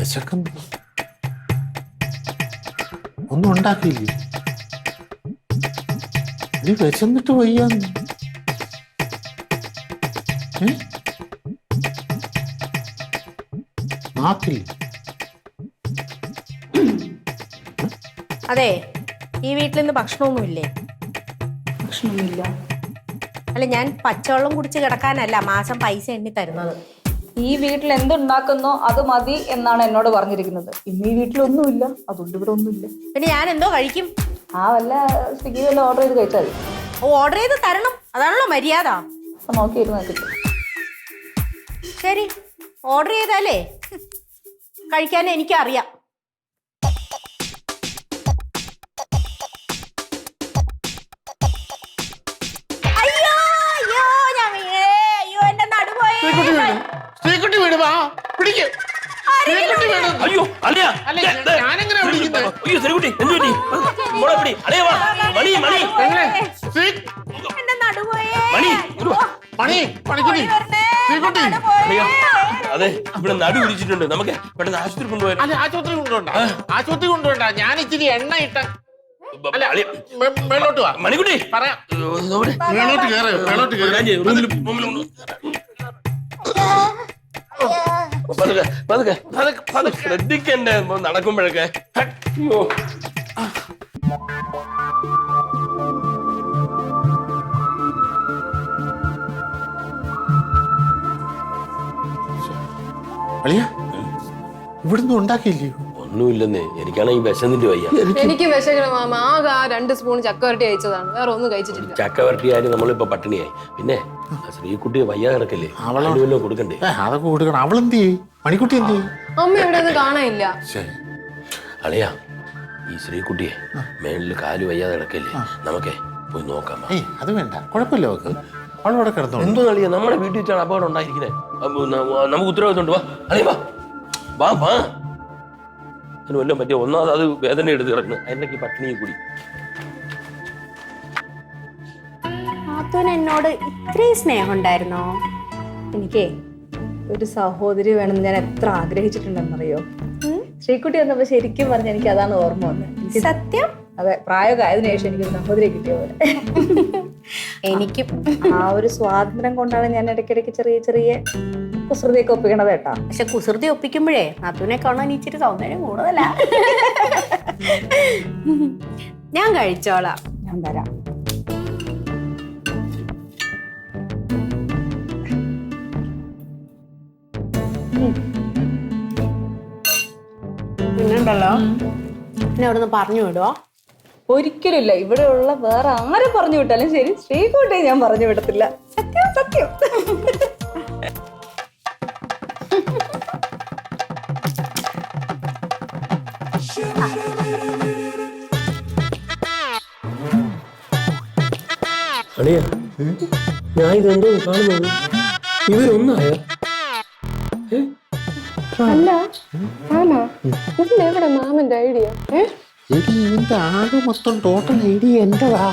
വിശക്കുന്നു. ഒന്നും ഉണ്ടാക്കിയില്ലേ? നീ വിശന്നിട്ട് വയ്യാന്ന്. നാക്കില്ലേ? അതെ, ഈ വീട്ടിൽ നിന്ന് ഭക്ഷണമൊന്നുമില്ലേ? ഭക്ഷണമൊന്നുമില്ല. അല്ല, ഞാൻ പച്ചവെള്ളം കുടിച്ച് കിടക്കാനല്ല മാസം പൈസ എണ്ണി തരുന്നത്. ഈ വീട്ടിൽ എന്തുണ്ടാക്കുന്നോ അത് മതി എന്നാണ് എന്നോട് പറഞ്ഞിരിക്കുന്നത്. ഇന്ന് ഈ വീട്ടിലൊന്നുമില്ല, അതുകൊണ്ട് ഇവിടെ ഒന്നുമില്ല. പിന്നെ ഞാൻ എന്തോ കഴിക്കും? വല്ല സ്വിഗ്ഗി വല്ല ഓർഡർ ചെയ്ത് കഴിച്ചാൽ മതി. ഓർഡർ ചെയ്ത് തരണം, അതാണല്ലോ മര്യാദ. നോക്കിയിരുന്ന് കിട്ടും. ശരി, ഓർഡർ ചെയ്താലേ കഴിക്കാൻ എനിക്കറിയാം. ശ്രീകുട്ടി വീട് വാ, പിടിക്ക്. അയ്യോ അല്ലയാ, ഞാനെങ്ങനെ വിളിക്കുന്നത്? അയ്യോ ശ്രീകുട്ടി എന്ത് പറ്റി? മോളെ പിടി. അല്ലയാ വാ. മണി മണി മണി മണിക്കുട്ടി, ശ്രീകുട്ടി. അതെ, ഇവിടെ നടു പിടിച്ചിട്ടുണ്ട്. നമുക്ക് പെട്ടെന്ന് ആശുപത്രി കൊണ്ടുപോയാൽ. അല്ല, ആശുപത്രി കൊണ്ടുപോണ്ട. ഞാൻ ഇച്ചിരി എണ്ണ ഇട്ട് മേലോട്ട് വാ. മണിക്കുട്ടി പറയാം. മേലോട്ട് കേറ്. ശ്രദ്ധിക്കണ്ടേ നടക്കുമ്പോഴൊക്കെ. അളിയാ, ഇവിടുന്ന് ഉണ്ടാക്കിയില്ലയോ? ഒന്നുമില്ലെന്നേ, എനിക്കാണെങ്കിൽ വിശന്നിട്ട് വയ്യ. എനിക്ക് വിശക്കണം മാമ. ആകെ 2 സ്പൂൺ ചക്കവരട്ടി കഴിച്ചതാണ്, വേറെ ഒന്നും കഴിച്ചിട്ടില്ല. ചക്കവരട്ടി ആയാലും നമ്മളിപ്പോ പട്ടിണിയായി. പിന്നെ ശ്രീകുട്ടിയെ വയ്യാ കിടക്കല്ലേ, അവളോ കൊടുക്കണ്ടേ? അതൊക്കെ കൊടുക്കണം. അവളെന്ത് ചെയ്യും? മണിക്കുട്ടി എന്ത് ചെയ്യും? അമ്മ ഇവിടെ ഒന്നും കാണാനില്ല. അളയാ, ഈ ശ്രീകുട്ടിയെ മേളില് കാല് വയ്യാതെ കിടക്കല്ലേ, നമുക്കേ പോയി നോക്കാം. അത് വേണ്ട, കുഴപ്പമില്ല. അവൾക്ക് അവളവിടെ കിടന്നോളൂ. എന്തോ അളിയാ, നമ്മുടെ വീട്ടിൽ വെച്ചാണ് അപകടം ഉണ്ടായിരിക്കുന്നത്. നമുക്ക് ഉത്തരവാദിത്തമുണ്ട്. വാ അളിയ, വാ വാ വാ. അതിന് വല്ലതും പറ്റിയ ഒന്നാമത് അത് വേദന എടുത്ത് കിടക്കുന്നു. അതിനൊക്കെ പട്ടിണിയെ കൂടി. എന്നോട് ഇത്രയും സ്നേഹം ഉണ്ടായിരുന്നോ? എനിക്കേ ഒരു സഹോദരി വേണമെന്ന് ഞാൻ എത്ര ആഗ്രഹിച്ചിട്ടുണ്ടെന്നറിയോ? ശ്രീകുട്ടി വന്നപ്പോ ശരിക്കും പറഞ്ഞ എനിക്ക് അതാണ് ഓർമ്മ വന്നത്. സത്യം? അതെ, പ്രായമൊക്കെ ആയതിനു ശേഷം എനിക്കൊരു സഹോദരി കിട്ടിയ പോലെ. എനിക്കും ആ ഒരു സ്വാതന്ത്ര്യം കൊണ്ടാണ് ഞാൻ ഇടയ്ക്കിടയ്ക്ക് ചെറിയ ചെറിയ കുസൃതിയൊക്കെ ഒപ്പിക്കണത് കേട്ടാ. പക്ഷെ കുസൃതി ഒപ്പിക്കുമ്പോഴേ നാത്തൂനെ കാണാൻ ഇച്ചിരി സൗന്ദര്യം കൂടുതലാ. ഞാൻ കഴിച്ചോളാം. ഞാൻ തരാം. പിന്നെണ്ടല്ലോ, പിന്നെ അവിടുന്ന് പറഞ്ഞു വിടുവോ? ഒരിക്കലുമില്ല. ഇവിടെയുള്ള വേറെ ആരും പറഞ്ഞു വിട്ടാലും ശരി, ശ്രീകുട്ടിയെ ഞാൻ പറഞ്ഞു വിടത്തില്ല. സത്യം സത്യം. അളിയ, ഞാൻ ഇതെന്തോ കാണുന്നത്. ഇവരൊന്നായോ? അല്ല മാമ, ഇതിലെവിടെ മാമന്റെ ഐഡിയ? ഇതിന്റെ ആകെ മൊത്തം ടോട്ടൽ ഐഡിയ എന്റെതാ.